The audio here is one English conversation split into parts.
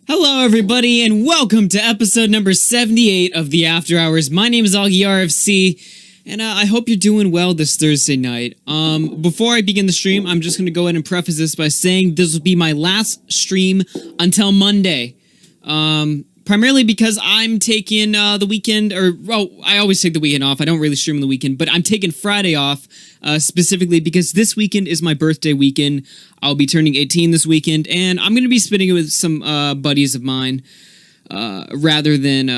Hello, everybody, and welcome to episode number 78 of the After Hours. My name is Augie RFC, and I hope you're doing well this Thursday night. Before I begin the stream, I'm just going to go ahead and preface this by saying this will be my last stream until Monday. Primarily because I'm taking the weekend, I always take the weekend off. I don't really stream on the weekend, but I'm taking Friday off, specifically because this weekend is my birthday weekend. I'll be turning 18 this weekend, and I'm going to be spending it with some buddies of mine, rather than,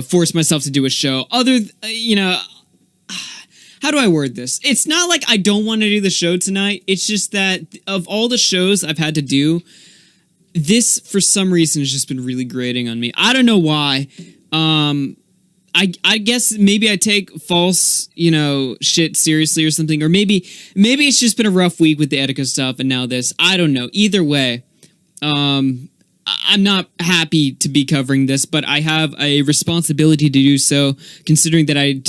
force myself to do a show. How do I word this? It's not like I don't want to do the show tonight. It's just that of all the shows I've had to do, this, for some reason, has just been really grating on me. I don't know why. I guess maybe I take false, shit seriously or something. Or maybe it's just been a rough week with the Etika stuff and now this. I don't know. Either way, I'm not happy to be covering this, but I have a responsibility to do so, considering that I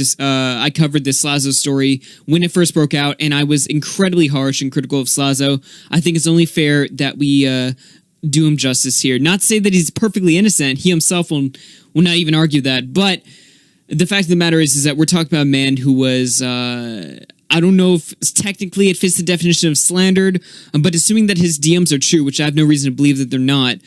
covered this Slazo story when it first broke out, and I was incredibly harsh and critical of Slazo. I think it's only fair that we do him justice here. Not to say that he's perfectly innocent. He himself will not even argue that. But the fact of the matter is that we're talking about a man who was, I don't know if technically it fits the definition of slandered, but assuming that his DMs are true, which I have no reason to believe that they're not,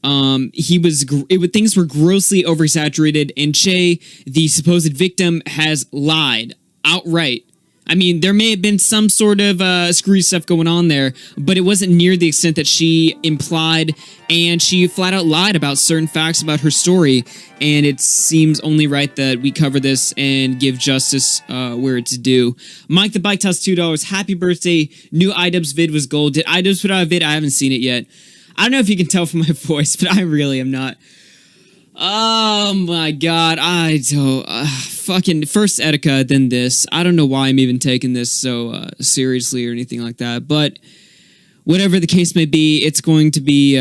things were grossly oversaturated, and Chey, the supposed victim, has lied outright. I mean, there may have been some sort of screwy stuff going on there, but it wasn't near the extent that she implied, and she flat out lied about certain facts about her story, and it seems only right that we cover this and give justice where it's due. Mike the Bike tossed $2. Happy birthday. New iDubbbz vid was gold. Did iDubbbz put out a vid? I haven't seen it yet. I don't know if you can tell from my voice, but I really am not. Oh my god, I don't... fucking first Etika, then this. I don't know why I'm even taking this so seriously or anything like that, but whatever the case may be, it's going to be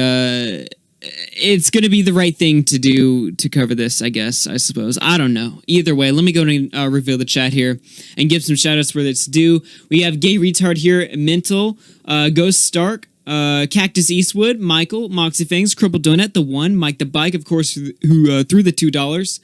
the right thing to do to cover this, I suppose. I don't know. Either way, let me go and reveal the chat here and give some shoutouts where it's due. We have Gay Retard here, Mental, Ghost Stark, Cactus Eastwood, Michael, Moxie Fangs, Crippled Donut, The One, Mike the Bike, of course, who threw the $2.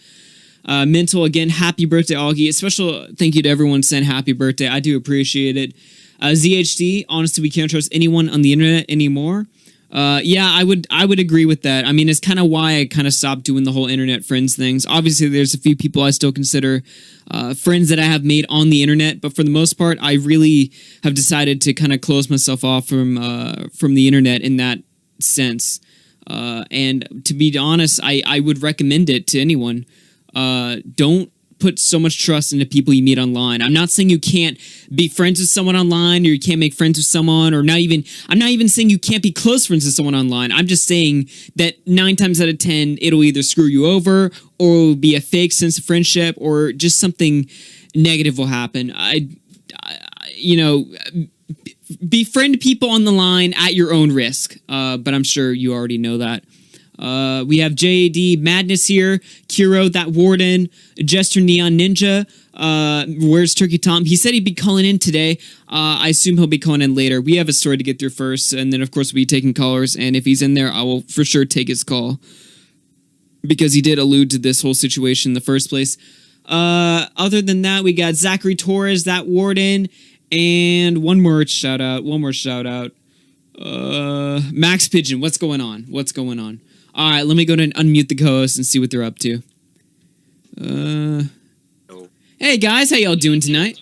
Mental, again, happy birthday, Augie. A special thank you to everyone saying happy birthday. I do appreciate it. ZHD, honestly, we can't trust anyone on the internet anymore. Yeah, I would agree with that. I mean, it's kind of why I kind of stopped doing the whole internet friends things. Obviously, there's a few people I still consider friends that I have made on the internet, but for the most part, I really have decided to kind of close myself off from the internet in that sense. And to be honest, I would recommend it to anyone. Don't put so much trust into people you meet online. I'm not saying you can't be friends with someone online, or you can't make friends with someone, or I'm not even saying you can't be close friends with someone online. I'm just saying that 9 times out of 10, it'll either screw you over, or it'll be a fake sense of friendship, or just something negative will happen. Befriend people on the line at your own risk. But I'm sure you already know that. We have JAD Madness here, Kiro, that Warden, Jester Neon Ninja, where's Turkey Tom? He said he'd be calling in today. I assume he'll be calling in later. We have a story to get through first, and then of course we'll be taking callers, and if he's in there, I will for sure take his call, because he did allude to this whole situation in the first place. Other than that, we got Zachary Torres, that Warden, and one more shout out. Max Pigeon, what's going on? All right, let me go and unmute the co-host and see what they're up to. Hey guys, how y'all doing tonight?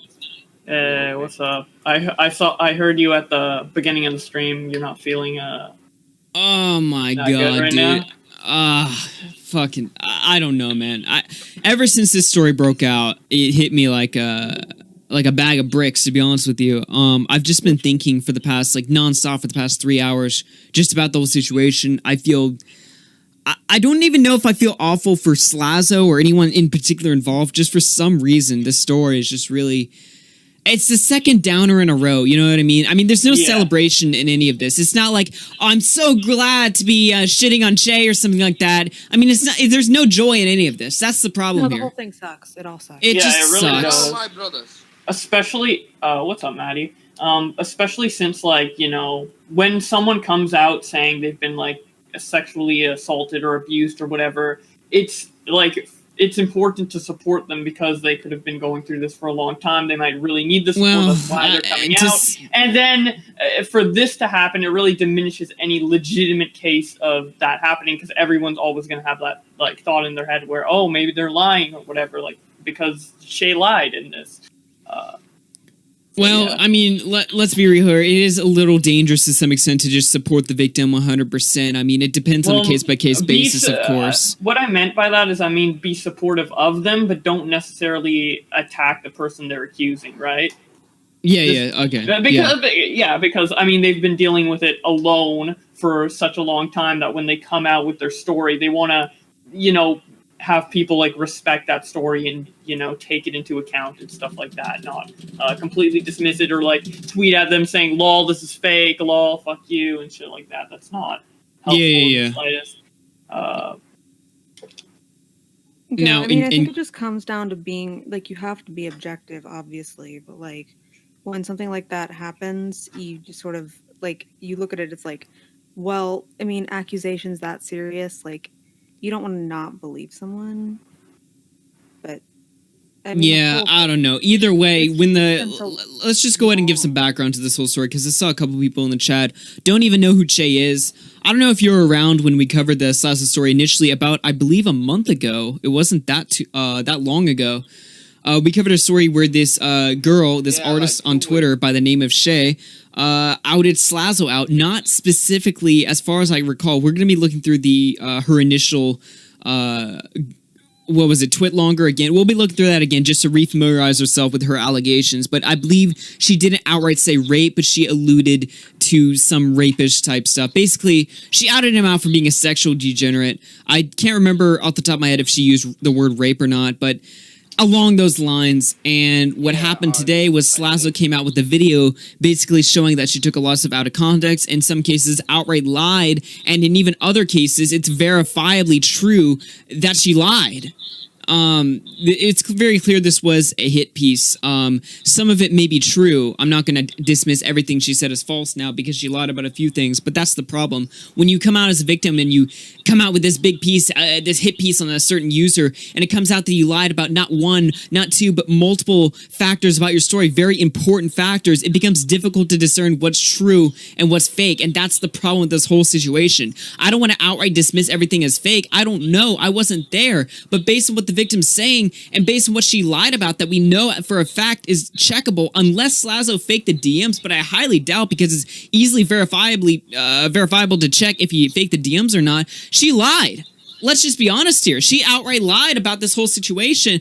Hey, what's up? I heard you at the beginning of the stream. You're not feeling Oh my god, right dude. Fucking, I don't know, man. Ever since this story broke out, it hit me like a bag of bricks, to be honest with you. I've just been thinking for the past, nonstop for the past 3 hours, just about the whole situation. I don't even know if I feel awful for Slazo or anyone in particular involved. Just for some reason, this story is just really... It's the second downer in a row, you know what I mean? I mean, there's no celebration in any of this. It's not like, oh, I'm so glad to be shitting on Chey or something like that. I mean, it's not. There's no joy in any of this. That's the problem here. The whole thing sucks. It all sucks. It just it really sucks. does. My brothers. Especially, what's up, Maddie? Especially since, when someone comes out saying they've been, sexually assaulted or abused or whatever, it's like it's important to support them because they could have been going through this for a long time. They might really need the support. Well, that's why they're coming out. And then for this to happen, it really diminishes any legitimate case of that happening because everyone's always going to have that like thought in their head where, oh, maybe they're lying or whatever, like because Chey lied in this. Well, yeah. I mean, let's be real here. It is a little dangerous to some extent to just support the victim 100%. I mean, it depends on a case-by-case basis, of course. What I meant by that is, I mean, be supportive of them, but don't necessarily attack the person they're accusing, right? Okay. Because, I mean, they've been dealing with it alone for such a long time that when they come out with their story, they want to, have people like respect that story and take it into account and stuff like that, not completely dismiss it or like tweet at them saying lol this is fake, lol fuck you and shit like that. That's not helpful in the slightest. Now, I think it just comes down to being like, you have to be objective obviously, but like when something like that happens, you just sort of like, you look at it, it's like, well, I mean, accusations that serious, like you don't want to not believe someone, but I mean, I don't know. Either way, let's just go ahead and give some background to this whole story because I saw a couple people in the chat don't even know who Chey is. I don't know if you were around when we covered the Slazo story initially about, I believe, a month ago. It wasn't that long ago. We covered a story where this girl, this artist on Twitter by the name of Chey, outed Slazo out. Not specifically, as far as I recall. We're going to be looking through the her initial, twit longer again. We'll be looking through that again just to refamiliarize herself with her allegations. But I believe she didn't outright say rape, but she alluded to some rapish type stuff. Basically, she outed him out for being a sexual degenerate. I can't remember off the top of my head if she used the word rape or not, but along those lines. And what happened today was Slazo came out with a video basically showing that she took a lot of stuff out of context, in some cases outright lied, and in even other cases it's verifiably true that she lied. It's very clear this was a hit piece. Some of it may be true. I'm not going to dismiss everything she said as false now because she lied about a few things, but that's the problem. When you come out as a victim and you come out with this big piece, this hit piece on a certain user, and it comes out that you lied about not one, not two, but multiple factors about your story, very important factors, it becomes difficult to discern what's true and what's fake, and that's the problem with this whole situation. I don't want to outright dismiss everything as fake. I don't know. I wasn't there, but based on what the victim's saying and based on what she lied about that we know for a fact is checkable, unless Slazo faked the DMs, but I highly doubt because it's easily verifiable to check if he faked the DMs or not. She lied. Let's just be honest here. She outright lied about this whole situation.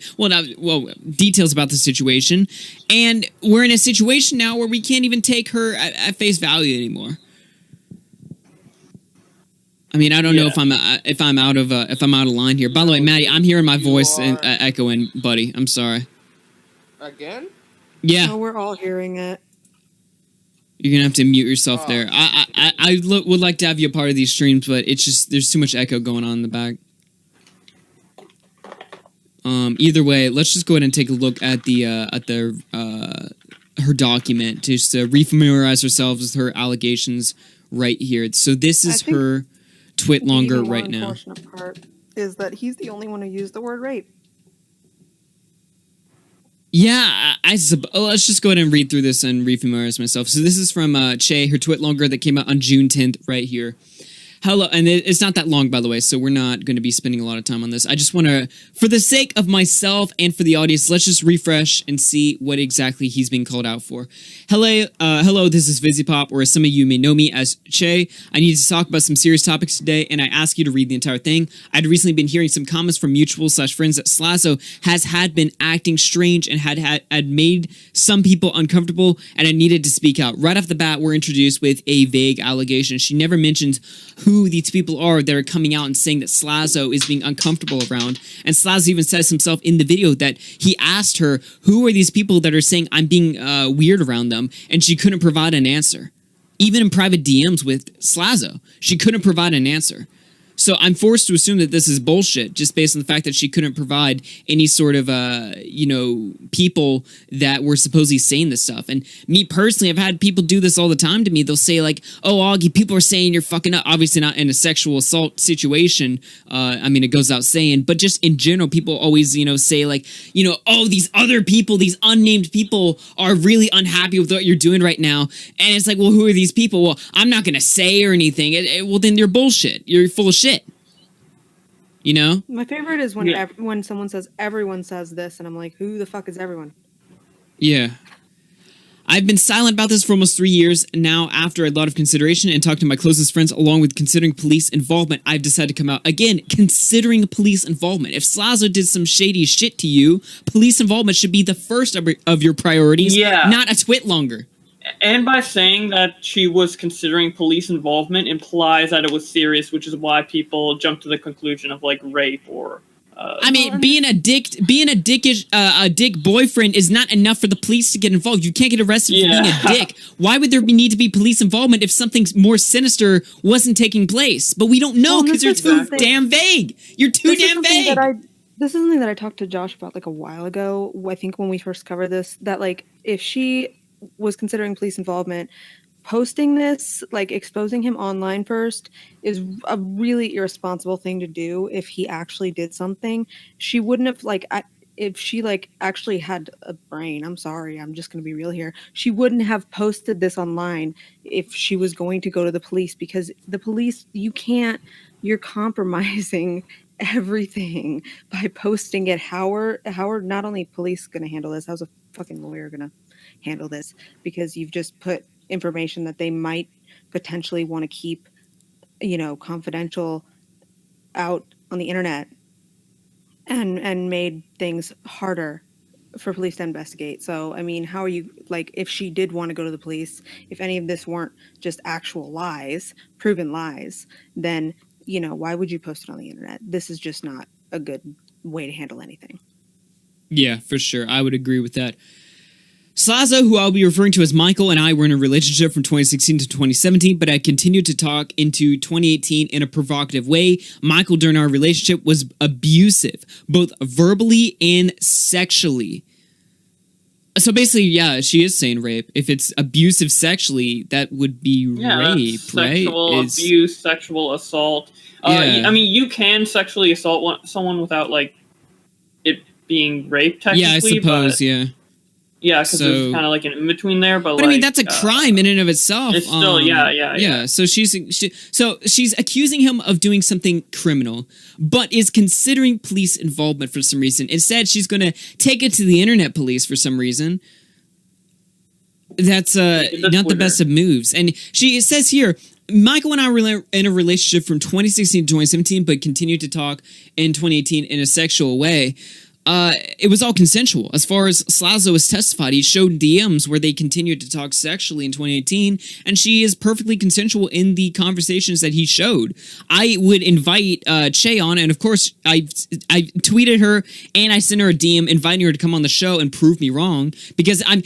Details about the situation, and we're in a situation now where we can't even take her at face value anymore. I mean, I don't know if I'm out of line here. By the way, Maddie, I'm hearing my voice echoing, buddy. I'm sorry. Again? Yeah. No, we're all hearing it. You're gonna have to mute yourself there. I would like to have you a part of these streams, but it's just there's too much echo going on in the back. Either way, let's just go ahead and take a look at her document just to refamiliarize ourselves with her allegations right here. So this is her twit longer right now. The unfortunate part is that he's the only one who used the word rape. Yeah, let's just go ahead and read through this and refamiliarize myself. So this is from Chey, her twit longer that came out on June 10th right here. Hello, and it's not that long, by the way, so we're not going to be spending a lot of time on this. I just want to, for the sake of myself and for the audience, let's just refresh and see what exactly he's being called out for. Hello, this is VizzyPop, or as some of you may know me as Chey. I need to talk about some serious topics today, and I ask you to read the entire thing. I'd recently been hearing some comments from mutuals/friends that Slazo had been acting strange and had made some people uncomfortable, and I needed to speak out. Right off the bat, we're introduced with a vague allegation. She never mentions who these people are that are coming out and saying that Slazo is being uncomfortable around. And Slazo even says himself in the video that he asked her, who are these people that are saying I'm being weird around them? And she couldn't provide an answer. Even in private DMs with Slazo, she couldn't provide an answer. So I'm forced to assume that this is bullshit, just based on the fact that she couldn't provide any sort of, people that were supposedly saying this stuff. And me personally, I've had people do this all the time to me. They'll say like, "Oh, Augie, people are saying you're fucking up." Obviously not in a sexual assault situation. It goes without saying, but just in general, people always, say like, "Oh, these other people, these unnamed people are really unhappy with what you're doing right now." And it's like, well, who are these people? Well, I'm not going to say or anything. Well, then you're bullshit. You're full of shit. My favorite is when someone says, "Everyone says this," and I'm like, who the fuck is everyone? Yeah. I've been silent about this for almost 3 years now. After a lot of consideration and talked to my closest friends, along with considering police involvement, I've decided to come out. Again, considering police involvement. If Slazo did some shady shit to you, police involvement should be the first of your priorities, not a twit longer. And by saying that she was considering police involvement implies that it was serious, which is why people jump to the conclusion of like rape or. Being a dick boyfriend is not enough for the police to get involved. You can't get arrested for being a dick. Why would there need to be police involvement if something more sinister wasn't taking place? But we don't know because you're too damn vague. You're too damn vague. This is something that I talked to Josh about like a while ago. I think when we first covered this, that like if she was considering police involvement, posting this, like exposing him online first, is a really irresponsible thing to do. If he actually did something, she wouldn't have if she like actually had a brain, I'm sorry, I'm just going to be real here. She wouldn't have posted this online if she was going to go to the police, because the police, you're compromising everything by posting it. How are not only police going to handle this, how's a fucking lawyer going to handle this? Because you've just put information that they might potentially want to keep, confidential out on the internet, and made things harder for police to investigate. So, how are you, like, if she did want to go to the police, if any of this weren't just actual lies, proven lies, then, why would you post it on the internet? This is just not a good way to handle anything. Yeah, for sure. I would agree with that. Slazo, who I'll be referring to as Michael, and I were in a relationship from 2016 to 2017, but I continued to talk into 2018 in a provocative way. Michael, during our relationship, was abusive, both verbally and sexually. So basically, yeah, she is saying rape. If it's abusive sexually, that would be rape, right? Sexual abuse, sexual assault. You can sexually assault someone without, like, it being rape, technically. Yeah, I suppose, yeah. Yeah, because there's kind of like an in-between there, but that's a crime in and of itself. It's still, yeah. So she's accusing him of doing something criminal, but is considering police involvement for some reason. Instead, she's going to take it to the internet police for some reason. That's not the best of moves. And it says here, Michael and I were in a relationship from 2016 to 2017, but continued to talk in 2018 in a sexual way. It was all consensual. As far as Slazo has testified, he showed DMs where they continued to talk sexually in 2018, and she is perfectly consensual in the conversations that he showed. I would invite Chey on, and of course, I tweeted her, and I sent her a DM inviting her to come on the show and prove me wrong, because I'm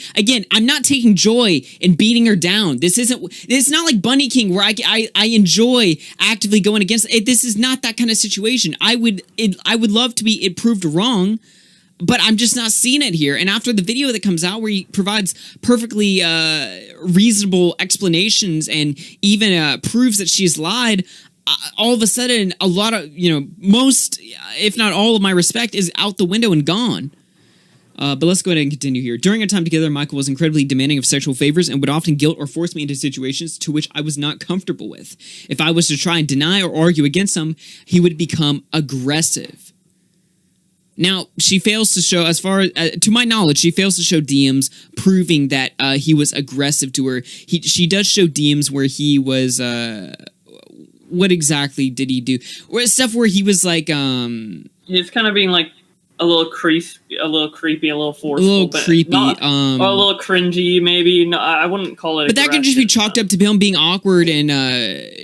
not taking joy in beating her down. It's not like Bunny King, where I enjoy actively going against it. This is not that kind of situation. I would love to be proved wrong, but I'm just not seeing it here. And after the video that comes out where he provides perfectly reasonable explanations and even proves that she's lied, all of a sudden, a lot of, most, if not all of my respect is out the window and gone. But let's go ahead and continue here. During our time together, Michael was incredibly demanding of sexual favors and would often guilt or force me into situations to which I was not comfortable with. If I was to try and deny or argue against him, he would become aggressive. Now, she fails to show, as far as, to my knowledge, she fails to show DMs proving that he was aggressive to her. She does show DMs where he was, what exactly did he do? Or stuff where he was like, he's kind of being like a little creepy, a little forceful. A little creepy. Or a little cringy, maybe. No, I wouldn't call it. But that can just be chalked up to him being awkward and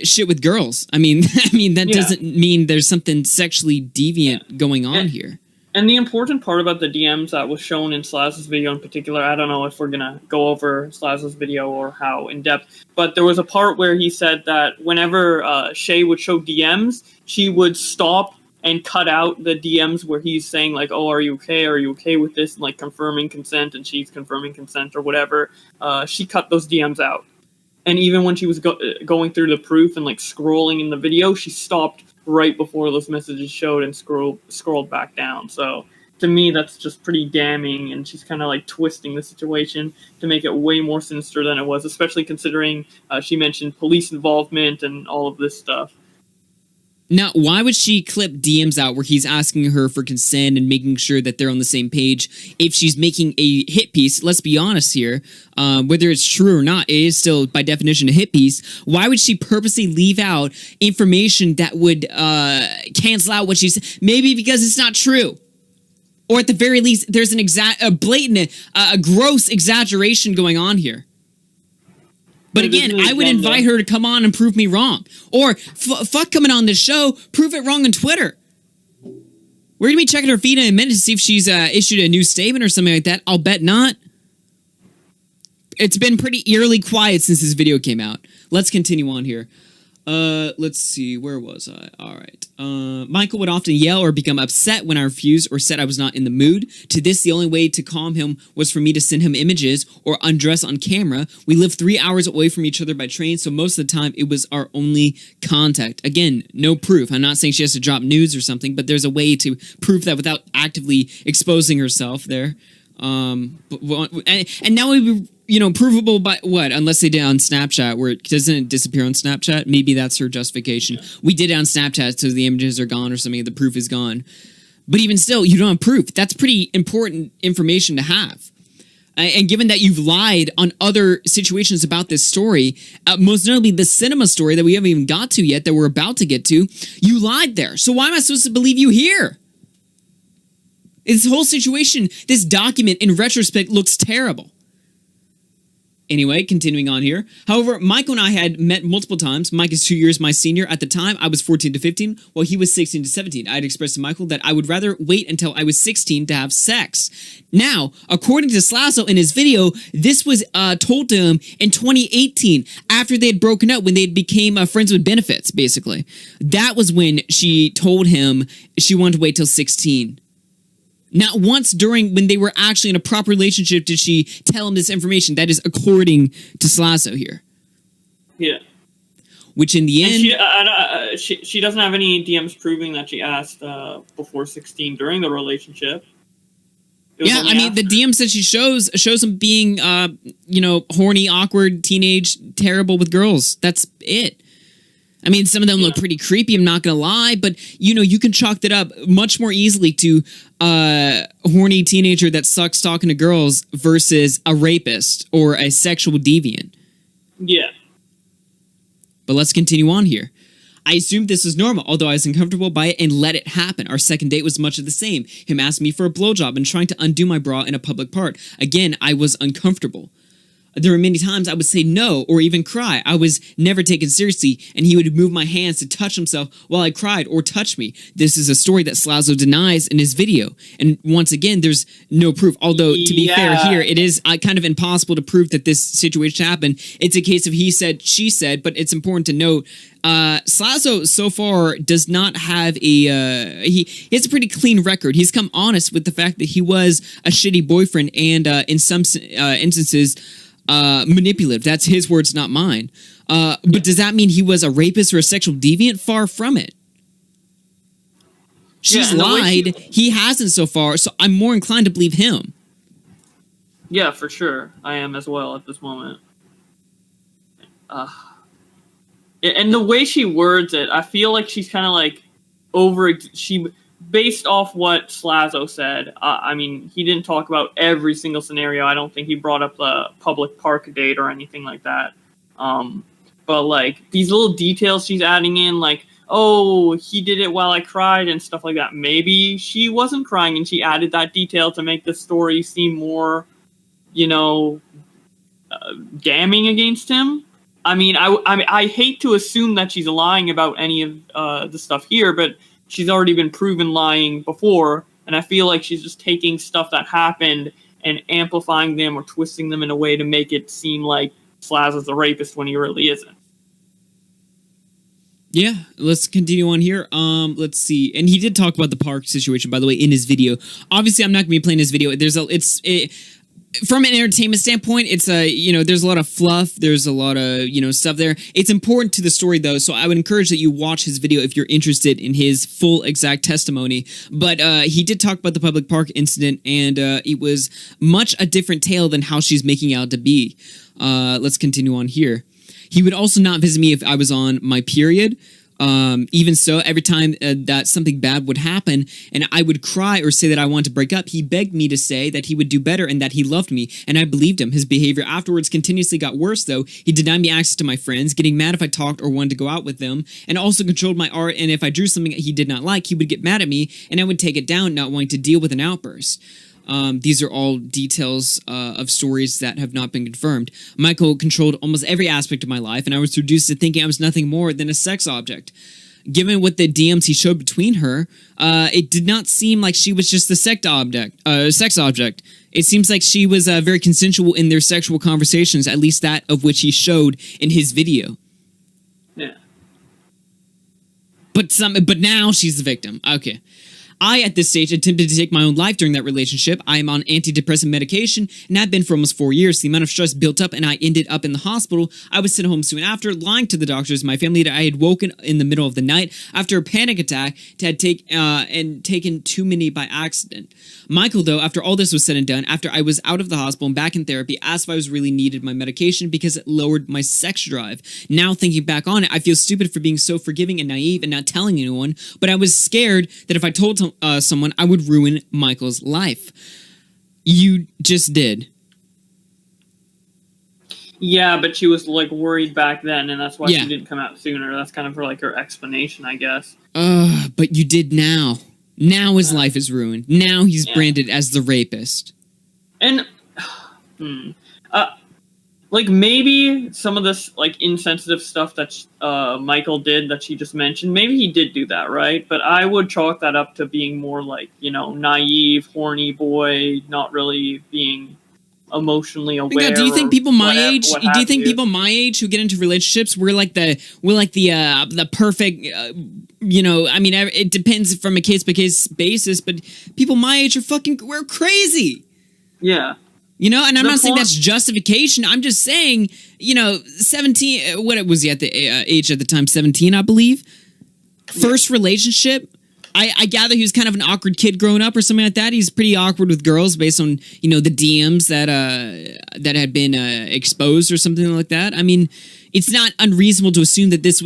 shit with girls. That doesn't mean there's something sexually deviant going on here. And the important part about the DMs that was shown in Slazo's video in particular, I don't know if we're going to go over Slazo's video or how in-depth, but there was a part where he said that whenever Chey would show DMs, she would stop and cut out the DMs where he's saying, like, oh, are you okay? Are you okay with this? And, like, confirming consent, and she's confirming consent or whatever. She cut those DMs out. And even when she was going through the proof and, like, scrolling in the video, she stopped right before those messages showed and scrolled back down. So to me, that's just pretty damning, and she's kind of like twisting the situation to make it way more sinister than it was, especially considering she mentioned police involvement and all of this stuff. Now, why would she clip DMs out where he's asking her for consent and making sure that they're on the same page? If she's making a hit piece, let's be honest here, whether it's true or not, it is still, by definition, a hit piece. Why would she purposely leave out information that would cancel out what she's... Maybe because it's not true. Or at the very least, there's a blatant, gross exaggeration going on here. But again, I would invite her to come on and prove me wrong. Or, fuck coming on this show, prove it wrong on Twitter. We're going to be checking her feed in a minute to see if she's issued a new statement or something like that. I'll bet not. It's been pretty eerily quiet since this video came out. Let's continue on here. Let's see, where was I? All right. Michael would often yell or become upset when I refused or said I was not in the mood. To this, the only way to calm him was for me to send him images or undress on camera. We live 3 hours away from each other by train, so most of the time it was our only contact. Again, no proof. I'm not saying she has to drop nudes or something, but there's a way to prove that without actively exposing herself there. And now we, provable by what? Unless they did it on Snapchat, where it doesn't disappear on Snapchat. Maybe that's her justification. We did it on Snapchat, so the images are gone or something. The proof is gone. But even still, you don't have proof. That's pretty important information to have. And given that you've lied on other situations about this story, most notably the cinema story that we haven't even got to yet, that we're about to get to, you lied there. So why am I supposed to believe you here? This whole situation, this document, in retrospect, looks terrible. Anyway, continuing on here. However, Michael and I had met multiple times. Mike is 2 years my senior. At the time, I was 14 to 15, while he was 16 to 17. I had expressed to Michael that I would rather wait until I was 16 to have sex. Now, according to Slazo in his video, this was told to him in 2018, after they had broken up, when they became friends with benefits, basically. That was when she told him she wanted to wait till 16. Not once when they were actually in a proper relationship did she tell him this information. That is according to Slazo here. Yeah. Which in the end... She doesn't have any DMs proving that she asked before 16 during the relationship. Yeah, I mean, the DMs that she shows him being, horny, awkward, teenage, terrible with girls. That's it. I mean, some of them look pretty creepy, I'm not gonna lie, but, you can chalk that up much more easily to a horny teenager that sucks talking to girls versus a rapist or a sexual deviant. Yeah. But let's continue on here. I assumed this was normal, although I was uncomfortable by it and let it happen. Our second date was much of the same. Him asking me for a blowjob and trying to undo my bra in a public part. Again, I was uncomfortable. There were many times I would say no or even cry. I was never taken seriously, and he would move my hands to touch himself while I cried or touch me. This is a story that Slazo denies in his video. And once again, there's no proof. Although, to be fair here, it is kind of impossible to prove that this situation happened. It's a case of he said, she said, but it's important to note Slazo so far does not have he has a pretty clean record. He's come honest with the fact that he was a shitty boyfriend and in some instances manipulative. That's his words, not mine. But does that mean he was a rapist or a sexual deviant? Far from it. She's lied. He hasn't so far, so I'm more inclined to believe him. Yeah, for sure. I am as well at this moment. And the way she words it, I feel like she's kind of like based off what Slazo said, I mean, he didn't talk about every single scenario. I don't think he brought up the public park date or anything like that. But, like, these little details she's adding in, like, oh, he did it while I cried and stuff like that. Maybe she wasn't crying and she added that detail to make the story seem more, damning against him. I mean, I hate to assume that she's lying about any of the stuff here, but she's already been proven lying before And I feel like she's just taking stuff that happened and amplifying them or twisting them in a way to make it seem like Slazo's a rapist when he really isn't. Yeah, let's continue on here. Let's see. And he did talk about the park situation, by the way, in his video. Obviously, I'm not going to be playing his video. From an entertainment standpoint, it's there's a lot of fluff. There's a lot of, stuff there. It's important to the story, though, so I would encourage that you watch his video if you're interested in his full exact testimony. But he did talk about the public park incident, and it was much a different tale than how she's making out to be. Let's continue on here. He would also not visit me if I was on my period. Even so, every time that something bad would happen and I would cry or say that I wanted to break up, he begged me to say that he would do better and that he loved me, and I believed him. His behavior afterwards continuously got worse, though. He denied me access to my friends, getting mad if I talked or wanted to go out with them, and also controlled my art, and if I drew something he did not like, he would get mad at me, and I would take it down, not wanting to deal with an outburst. These are all details of stories that have not been confirmed. Michael controlled almost every aspect of my life, and I was reduced to thinking I was nothing more than a sex object. Given what the DMs he showed between her, it did not seem like she was just a sex object. It seems like she was very consensual in their sexual conversations, at least that of which he showed in his video. Yeah. But now she's the victim. Okay. I, at this stage, attempted to take my own life during that relationship. I am on antidepressant medication and have been for almost 4 years. The amount of stress built up and I ended up in the hospital. I was sent home soon after, lying to the doctors and my family that I had woken in the middle of the night after a panic attack and taken too many by accident. Michael, though, after all this was said and done, after I was out of the hospital and back in therapy, asked if I was really needed my medication because it lowered my sex drive. Now, thinking back on it, I feel stupid for being so forgiving and naive and not telling anyone, but I was scared that if I told someone, I would ruin Michael's life. You just did. Yeah, but she was worried back then, and that's why she didn't come out sooner. That's kind of her explanation, I guess. But you did now. Now his life is ruined. Now he's branded as the rapist. And maybe some of this insensitive stuff that Michael did that she just mentioned, maybe he did do that, right? But I would chalk that up to being more naive, horny boy, not really being emotionally aware. Do you think people my age? Do you think people my age who get into relationships we're like the perfect? I mean, it depends from a case by case basis, but people my age we're crazy. Yeah. And I'm not saying that's justification. I'm just saying, 17, what was he at the age at the time? 17, I believe. First relationship. I gather he was kind of an awkward kid growing up or something like that. He's pretty awkward with girls based on, the DMs that had been exposed or something like that. I mean, it's not unreasonable to assume that this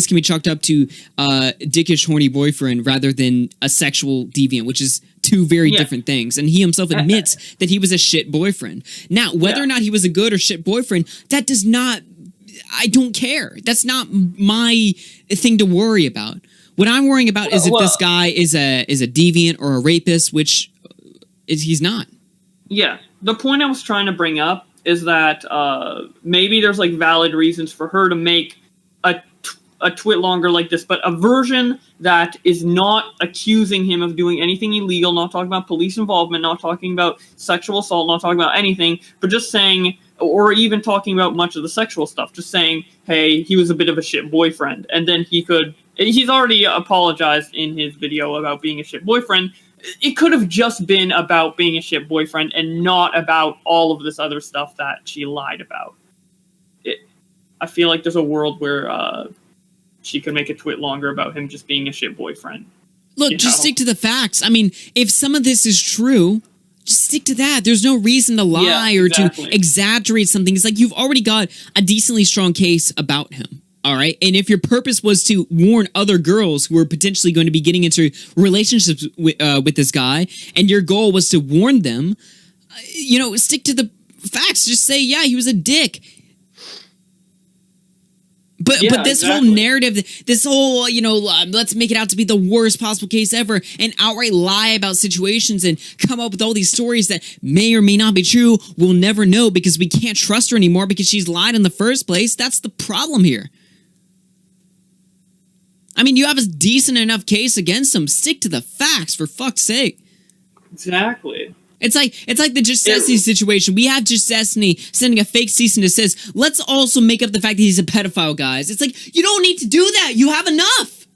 can be chalked up to dickish, horny boyfriend rather than a sexual deviant, which is two very different things. And he himself admits that he was a shit boyfriend. Now, whether or not he was a good or shit boyfriend, that does not... I don't care. That's not my thing to worry about. What I'm worrying about is if this guy is a deviant or a rapist, which he's not. Yeah. The point I was trying to bring up is that maybe there's valid reasons for her to make a twit longer like this, but a version that is not accusing him of doing anything illegal, not talking about police involvement, not talking about sexual assault, not talking about anything, but just saying, or even talking about much of the sexual stuff, just saying, hey, he was a bit of a shit boyfriend. And then he's already apologized in his video about being a shit boyfriend. It could have just been about being a shit boyfriend and not about all of this other stuff that she lied about. I feel like there's a world where she could make a twit longer about him just being a shit boyfriend. Look, just stick to the facts. I mean, if some of this is true, just stick to that. There's no reason to lie or to exaggerate something. It's like you've already got a decently strong case about him. All right. And if your purpose was to warn other girls who are potentially going to be getting into relationships with this guy, and your goal was to warn them, stick to the facts. Just say, yeah, he was a dick. But this whole narrative, this whole, let's make it out to be the worst possible case ever and outright lie about situations and come up with all these stories that may or may not be true, we'll never know because we can't trust her anymore because she's lied in the first place. That's the problem here. I mean, you have a decent enough case against him. Stick to the facts, for fuck's sake. Exactly. It's like the Just Destiny situation. We have Just Destiny sending a fake cease and desist. Let's also make up the fact that he's a pedophile, guys. It's like, you don't need to do that. You have enough.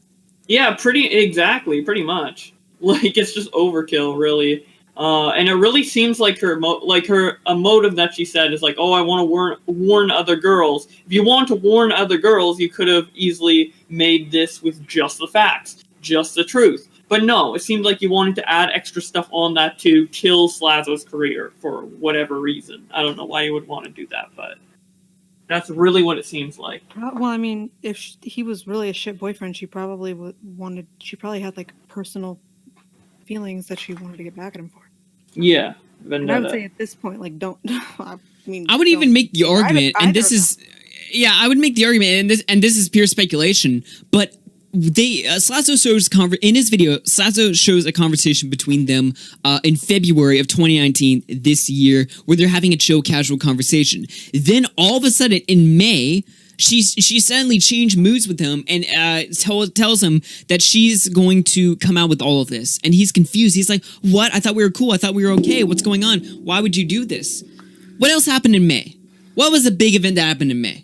Yeah, pretty much. Like, it's just overkill, really. And it really seems like a motive that she said is like, oh, I want to warn other girls. If you want to warn other girls, you could have easily made this with just the facts, just the truth. But no, it seemed like you wanted to add extra stuff on that to kill Slazo's career for whatever reason. I don't know why you would want to do that, but that's really what it seems like. Well, I mean, if he was really a shit boyfriend, she probably had like personal feelings that she wanted to get back at him for. Yeah. And I would say at this point, like, don't. I mean, I would even make the argument, and this is, yeah, I would make the argument, and this is pure speculation, but Slazo shows in his video. Slazo shows a conversation between them in February of 2019, this year, where they're having a chill, casual conversation. Then all of a sudden, in May, she suddenly changed moods with him and tells him that she's going to come out with all of this, and he's confused. He's like, "What? I thought we were cool. I thought we were okay. What's going on? Why would you do this?" What else happened in May? What was the big event that happened in May?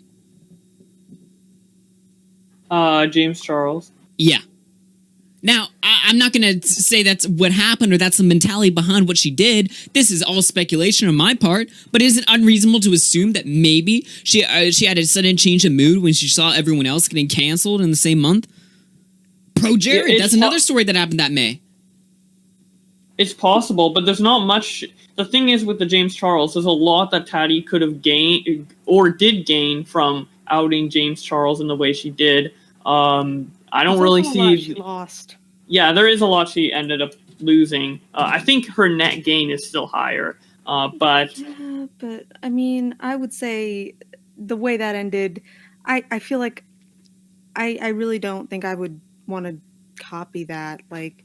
James Charles. Yeah. Now, I'm not going to say that's what happened or that's the mentality behind what she did. This is all speculation on my part, but is it unreasonable to assume that maybe she had a sudden change of mood when she saw everyone else getting canceled in the same month? Pro Jared, that's another story that happened that May. It's possible, but there's not much. The thing is with the James Charles, there's a lot that Tati could have gained or did gain from outing James Charles in the way she did. I don't really see. She lost. Yeah, there is a lot she ended up losing. I think her net gain is still higher, but. Yeah, but I mean, I would say the way that ended, I feel like I really don't think I would want to copy that. Like,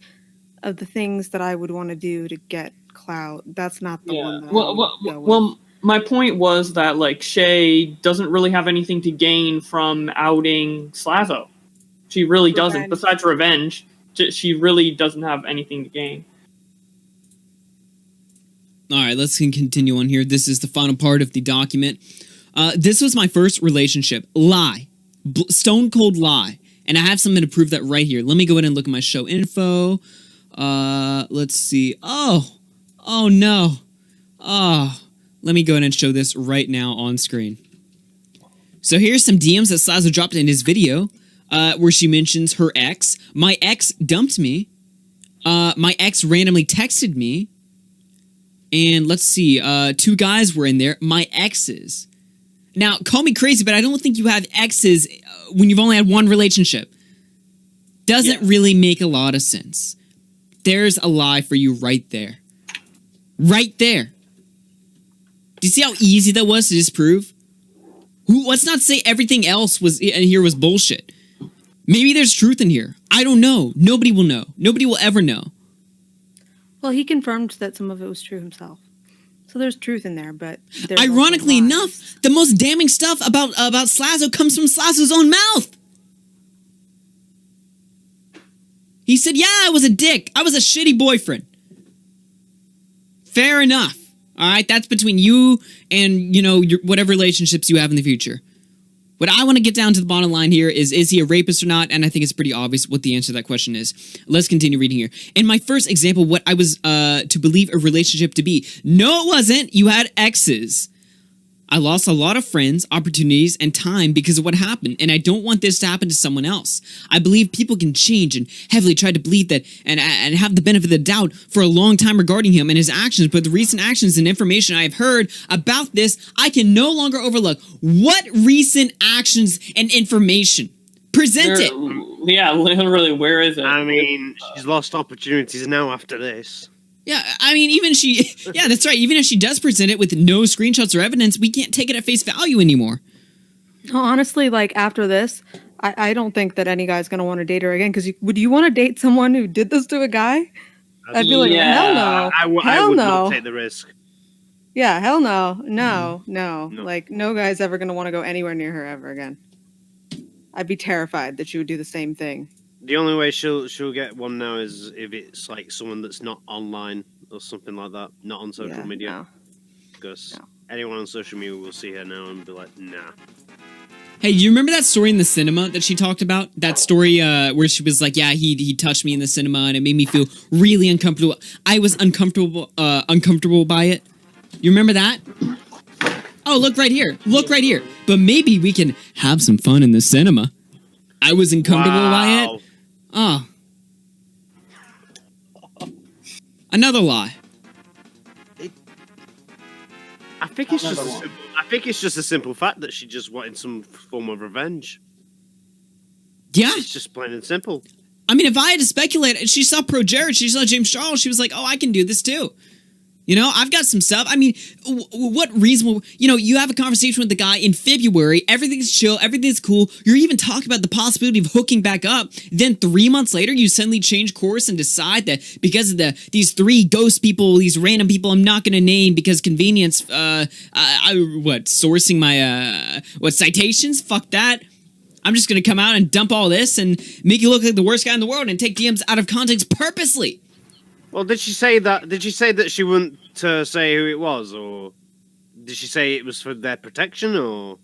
of the things that I would want to do to get clout, that's not the one that I would go with. My point was that, like, Chey doesn't really have anything to gain from outing Slazo. She really doesn't. Besides revenge, she really doesn't have anything to gain. All right, let's continue on here. This is the final part of the document. This was my first relationship. Lie. Stone cold lie. And I have something to prove that right here. Let me go ahead and look at my show info. Let's see. Oh no. Let me go ahead and show this right now on screen. So here's some DMs that Slazo dropped in his video, where she mentions her ex. My ex dumped me. My ex randomly texted me. And let's see, 2 guys were in there. My exes. Now, call me crazy, but I don't think you have exes when you've only had one relationship. Doesn't really make a lot of sense. There's a lie for you right there. Right there. Do you see how easy that was to disprove? Let's not say everything else was in here was bullshit. Maybe there's truth in here. I don't know. Nobody will know. Nobody will ever know. Well, he confirmed that some of it was true himself. So there's truth in there, but ironically enough, the most damning stuff about Slazo comes from Slazo's own mouth. He said, "Yeah, I was a dick. I was a shitty boyfriend." Fair enough. All right, that's between you and, your whatever relationships you have in the future. What I want to get down to the bottom line here is he a rapist or not? And I think it's pretty obvious what the answer to that question is. Let's continue reading here. In my first example, what I was to believe a relationship to be. No, it wasn't. You had exes. I lost a lot of friends, opportunities, and time because of what happened, and I don't want this to happen to someone else. I believe people can change and heavily try to believe that and have the benefit of the doubt for a long time regarding him and his actions, but the recent actions and information I have heard about this, I can no longer overlook. What recent actions and information? Present it! Yeah, literally, where is it? I mean, she's lost opportunities now after this. Yeah, I mean, yeah, that's right. Even if she does present it with no screenshots or evidence, we can't take it at face value anymore. Honestly, like, after this, I don't think that any guy's going to want to date her again, because would you want to date someone who did this to a guy? I'd be like, hell no. I would not take the risk. Yeah, hell no. No. Like, no guy's ever going to want to go anywhere near her ever again. I'd be terrified that she would do the same thing. The only way she'll get one now is if it's like someone that's not online, or something like that. Not on social media. No. Because No. anyone on social media will see her now and be like, nah. Hey, you remember that story in the cinema that she talked about? That story where she was like, yeah, he touched me in the cinema and it made me feel really uncomfortable. I was uncomfortable by it. You remember that? Oh, look right here. Look right here. But maybe we can have some fun in the cinema. I was uncomfortable by it. Oh. Another lie. I think it's just a simple fact that she just wanted some form of revenge. Yeah. It's just plain and simple. I mean, if I had to speculate, she saw Pro Jared, she saw James Charles, she was like, oh, I can do this too. You know, I've got some stuff. I mean, what reasonable... You know, you have a conversation with the guy in February, everything's chill, everything's cool, you're even talking about the possibility of hooking back up, then 3 months later, you suddenly change course and decide that because of these 3 ghost people, these random people I'm not going to name because convenience, sourcing my, citations? Fuck that. I'm just going to come out and dump all this and make you look like the worst guy in the world and take DMs out of context purposely. Well, did she say that? Did she say that she wouldn't say who it was, or did she say it was for their protection, or?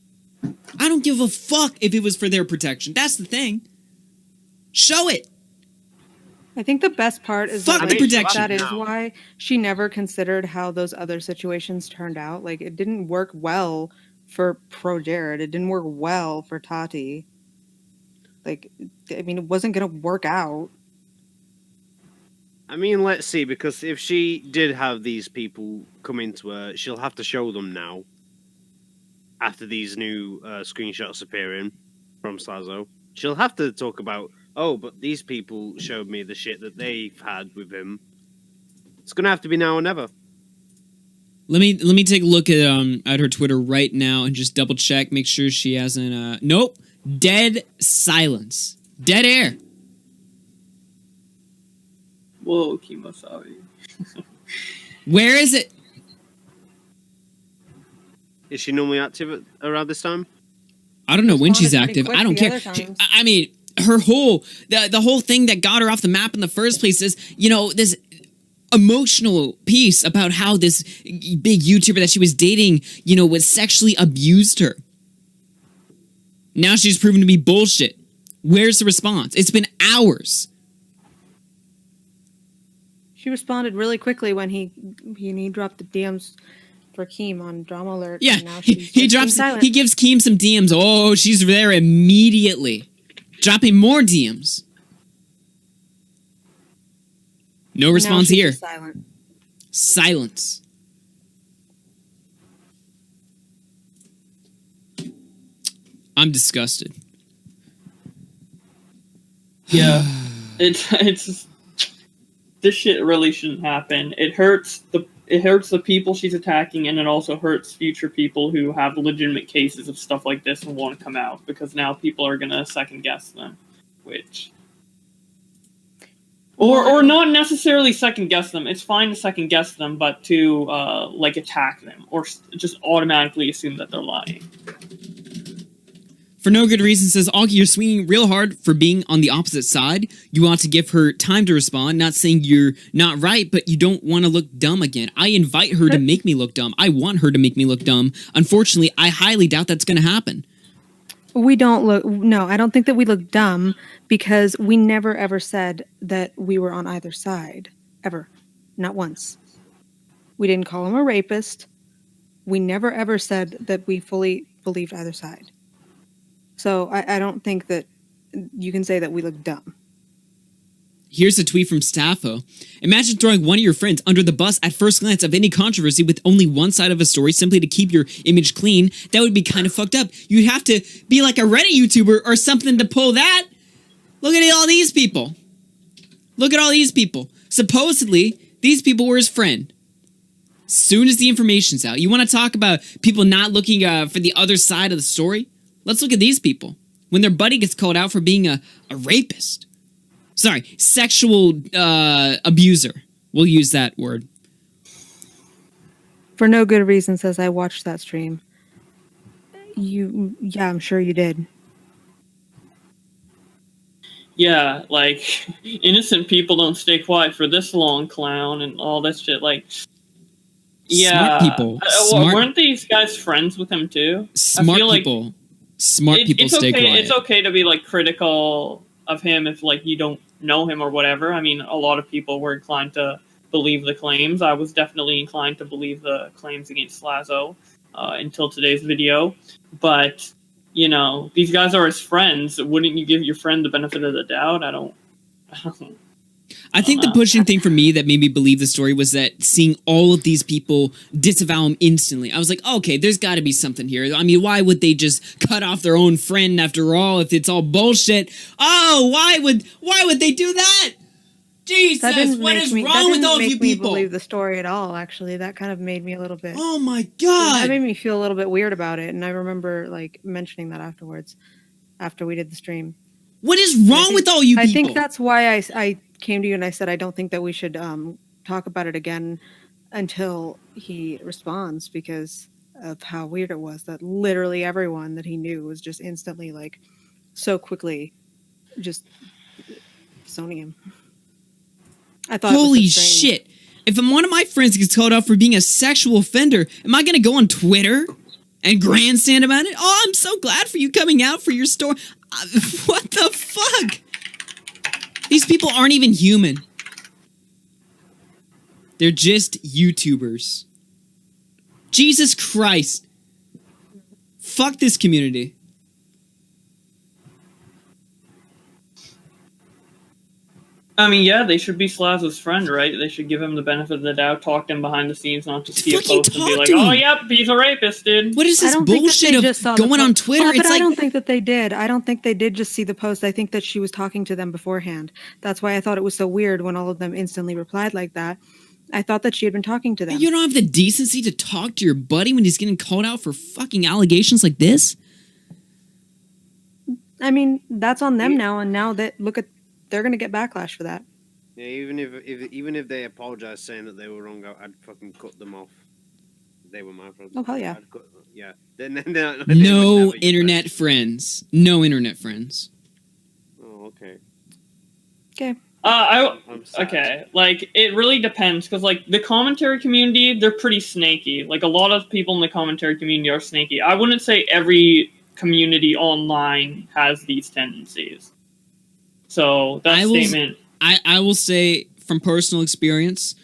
I don't give a fuck if it was for their protection. That's the thing. Show it. I think the best part is Fuck that, the protection. that is why she never considered how those other situations turned out. Like, it didn't work well for Pro Jared. It didn't work well for Tati. Like, I mean, it wasn't going to work out. I mean, let's see, because if she did have these people come into her, she'll have to show them now. After these new screenshots appearing from Slazo, she'll have to talk about, oh, but these people showed me the shit that they've had with him. It's gonna have to be now or never. Let me take a look at her Twitter right now and just double check, make sure she hasn't. Nope, dead silence, dead air. Whoa, Kimosabi. Where is it? Is she normally active around this time? I don't know when she's Responded pretty active. quick I don't the care. other times. I mean, her whole the whole thing that got her off the map in the first place is, you know, this emotional piece about how this big YouTuber that she was dating, you know, was sexually abused her. Now she's proven to be bullshit. Where's the response? It's been hours. She responded really quickly when he dropped the DMs for Keem on Drama Alert. Yeah, and now she's he just being drops. silent. He gives Keem some DMs. Oh, she's there immediately, dropping more DMs. No And now response she's here. just silent. Silence. I'm disgusted. Yeah, it's just, this shit really shouldn't happen. It hurts the people she's attacking, and it also hurts future people who have legitimate cases of stuff like this and want to come out, because now people are gonna second guess them, which. Or not necessarily second guess them. It's fine to second guess them, but to like attack them or just automatically assume that they're lying. For no good reason, says Augie, you're swinging real hard for being on the opposite side. You want to give her time to respond, not saying you're not right, but you don't want to look dumb again. I invite her to make me look dumb. I want her to make me look dumb. Unfortunately, I highly doubt that's going to happen. We don't look. No, I don't think that we look dumb because we never ever said that we were on either side. Ever. Not once. We didn't call him a rapist. We never ever said that we fully believed either side. So I don't think that you can say that we look dumb. Here's a tweet from Staffo. Imagine throwing one of your friends under the bus at first glance of any controversy with only one side of a story simply to keep your image clean. That would be kind of fucked up. You'd have to be like a Reddit YouTuber or something to pull that. Look at all these people. Look at all these people. Supposedly, these people were his friend. Soon as the information's out, you want to talk about people not looking for the other side of the story? Let's look at these people. When their buddy gets called out for being a rapist. Sorry, sexual abuser. We'll use that word. For no good reason says I watched that stream. Yeah, I'm sure you did. yeah, like innocent people don't stay quiet for this long, clown, and all that shit. Like, yeah, Smart people. Smart, weren't these guys friends with him too? smart feel like people. Smart people it's stay okay. quiet. It's okay to be like critical of him if like you don't know him or whatever. I mean, a lot of people were inclined to believe the claims. I was definitely inclined to believe the claims against Slazo until today's video. But you know, these guys are his friends. Wouldn't you give your friend the benefit of the doubt? I don't I think the pushing thing for me that made me believe the story was that seeing all of these people disavow him instantly. I was like, okay, there's got to be something here. I mean, why would they just cut off their own friend after all if it's all bullshit? Oh, why would they do that? Jesus, what is wrong with all of you That didn't make me people? believe the story at all, actually. That kind of made me a little bit... Oh my That god. made me feel a little bit weird about it, and I remember, like, mentioning that afterwards, after we did the stream. What is wrong with all you people? I think that's why I came to you and I said I don't think that we should talk about it again until he responds, because of how weird it was that literally everyone that he knew was just instantly, like, so quickly just zoning him. I thought holy it was so strange. shit. If one of my friends gets called out for being a sexual offender, am I going to go on Twitter and grandstand about it? Oh, I'm so glad for you coming out for your story. What the fuck? These people aren't even human. They're just YouTubers. Jesus Christ. Fuck this community. I mean, yeah, they should be Slazo's friend, right? They should give him the benefit of the doubt, talk to him behind the scenes, not just see a Fucking post and be talk like, to "Oh, him. yep, he's a rapist, dude." What is I this don't think that bullshit they of just saw the going on post. Twitter? But It's I like, don't think that they did. I don't think they did just see the post. I think that she was talking to them beforehand. That's why I thought it was so weird when all of them instantly replied like that. I thought that she had been talking to them. you don't have the decency to talk to your buddy when he's getting called out for fucking allegations like this? I mean, that's on them now, and now that they're gonna get backlash for that. Yeah, even if they apologize saying that they were wrong, I'd fucking cut them off. They were my friends. Oh hell yeah! Yeah. No internet friends. No internet friends. Oh, okay. Okay. I'm sad. Okay, like, it really depends, because, like, the commentary community, they're pretty snaky. Like, a lot of people in the commentary community are snaky. I wouldn't say every community online has these tendencies. So, that statement... I will say, from personal experience,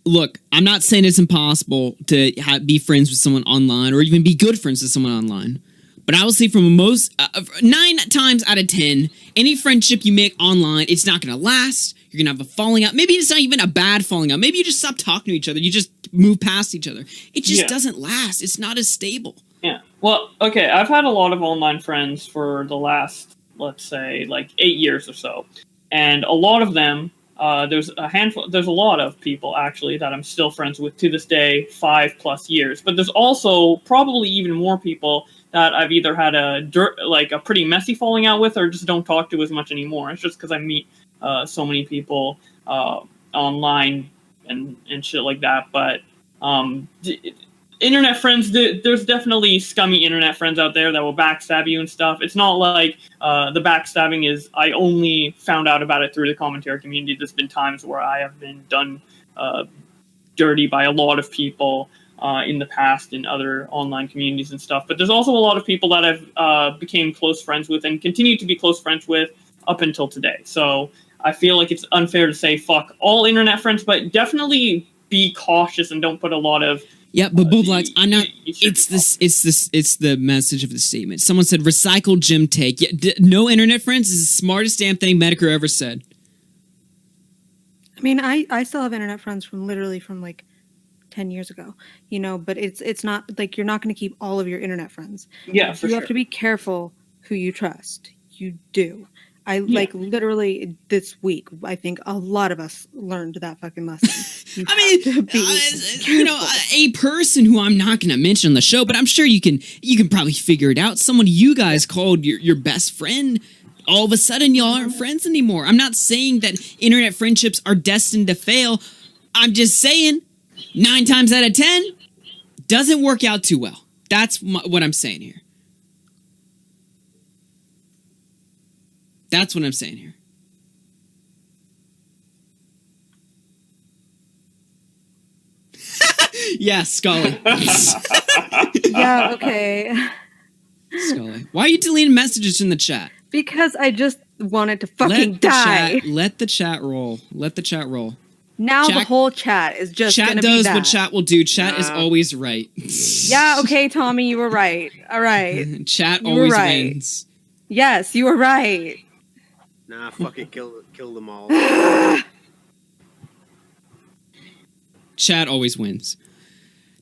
look, I'm not saying it's impossible to be friends with someone online, or even be good friends with someone online. But I will say from most, 9 times out of 10, any friendship you make online, it's not going to last. You're going to have a falling out. Maybe it's not even a bad falling out. Maybe you just stop talking to each other. You just move past each other. It just doesn't last. It's not as stable. Yeah. Well, okay, I've had a lot of online friends for the last, let's say, like 8 years or so. And a lot of them, there's a lot of people, actually, that I'm still friends with to this day, 5+ years. But there's also probably even more people that I've either had a pretty messy falling out with, or just don't talk to as much anymore. It's just because I meet so many people online and shit like that. But internet friends, there's definitely scummy internet friends out there that will backstab you and stuff. It's not like the backstabbing is, I only found out about it through the commentary community. There's been times where I have been done dirty by a lot of people in the past in other online communities and stuff. But there's also a lot of people that I've became close friends with and continue to be close friends with up until today. So I feel like it's unfair to say fuck all internet friends, but definitely be cautious and don't put a lot of... Yeah, but Bullblocks, I'm not. It's the message of the statement. Someone said, "Recycle Jim take." Yeah, no internet friends is the smartest damn thing Medicare ever said. I mean, I still have internet friends from like 10 years ago, you know, but it's not like you're not going to keep all of your internet friends. Yeah, for you sure. have to be careful who you trust. You do. Like literally this week, I think a lot of us learned that fucking lesson. I mean, you know, a person who I'm not going to mention on the show, but I'm sure you can probably figure it out. Someone you guys called your best friend. All of a sudden, y'all aren't friends anymore. I'm not saying that internet friendships are destined to fail. I'm just saying 9 times out of 10 doesn't work out too well. That's what I'm saying here. That's what I'm saying here. Yeah, Scully. Yeah, okay. Scully. Why are you deleting messages in the chat? Because I just wanted to fucking die. Let the chat roll. Let the chat roll. Now the Chat- whole chat is just Chat gonna does be that. what chat will do. Chat is always right. Yeah, okay, Tommy, you were right. All right. Chat You were always right. wins. Yes, you were right. Nah, fuck it, kill them all. Chat always wins.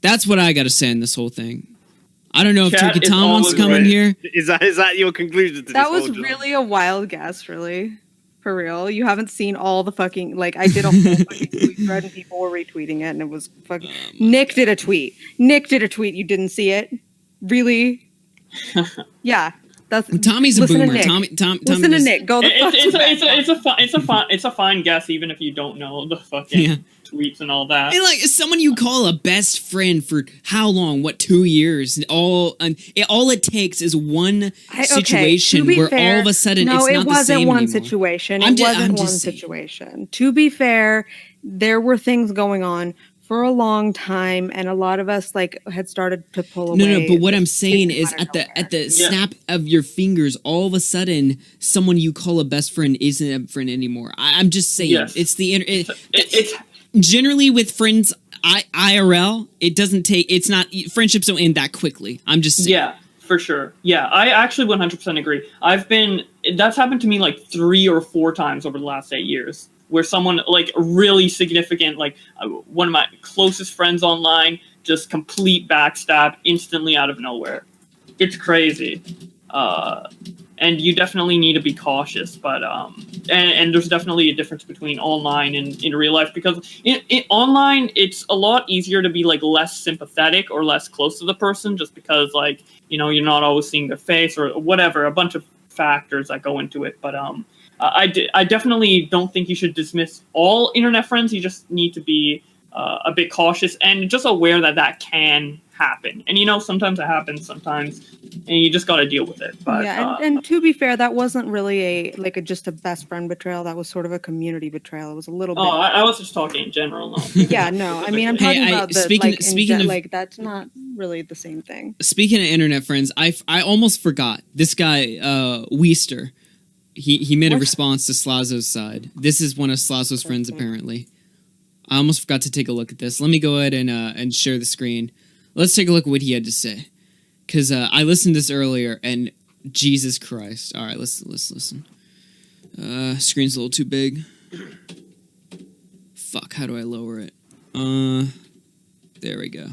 That's what I got to say in this whole thing. I don't know if Chat Turkey is Tom wants to always come in right. here. Is that your conclusion to That this was whole job? really a wild guess, really. For real. You haven't seen all the fucking, like, I did a whole fucking tweet thread and people were retweeting it and it was fucking. Nick did a tweet. Nick did a tweet. You didn't see it? Really? Yeah. That's Tommy's a listen to boomer. Nick. Tommy Listen to does- Nick. Go the fuck to bed. It's a fine guess, even if you don't know the fucking Yeah. tweets and all that. And like someone you call a best friend for how long? What, 2 years? All it takes is one situation to be where fair, all of a sudden no, it's not it the wasn't same one anymore. situation. I'm It ju- I'm wasn't one just saying. situation. To be fair, there were things going on for a long time, and a lot of us like had started to pull No, away. but what I'm It saying didn't is matter at the nowhere. Yeah. snap of your fingers, all of a sudden, someone you call a best friend isn't a friend anymore. I'm just saying, Yes. it's the It's generally with friends, IRL, it doesn't take. It's not friendships don't end that quickly. I'm just saying. yeah, for sure. Yeah, I actually 100% agree. That's happened to me like 3 or 4 times over the last 8 years, where someone like really significant, like one of my closest friends online, just complete backstab instantly out of nowhere. It's crazy. And you definitely need to be cautious, but and there's definitely a difference between online and in real life, because in online it's a lot easier to be like less sympathetic or less close to the person, just because like, you know, you're not always seeing their face or whatever, a bunch of factors that go into it. But I definitely don't think you should dismiss all internet friends. You just need to be a bit cautious and just aware that can happen. And you know, sometimes it happens, sometimes, and you just got to deal with it. But yeah, and to be fair, that wasn't really just a best friend betrayal. That was sort of a community betrayal. It was a little bit. I was just talking in general. No. Yeah, no, I mean, I'm talking about the speaking of- like that's not really the same thing. Speaking of internet friends, I almost forgot this guy Weister. He made a What? response to Slazo's side. This is one of Slazo's friends, apparently. I almost forgot to take a look at this. Let me go ahead and share the screen. Let's take a look at what he had to say, because I listened to this earlier, and Jesus Christ! All right, let's listen. Screen's a little too big. Fuck! How do I lower it? There we go.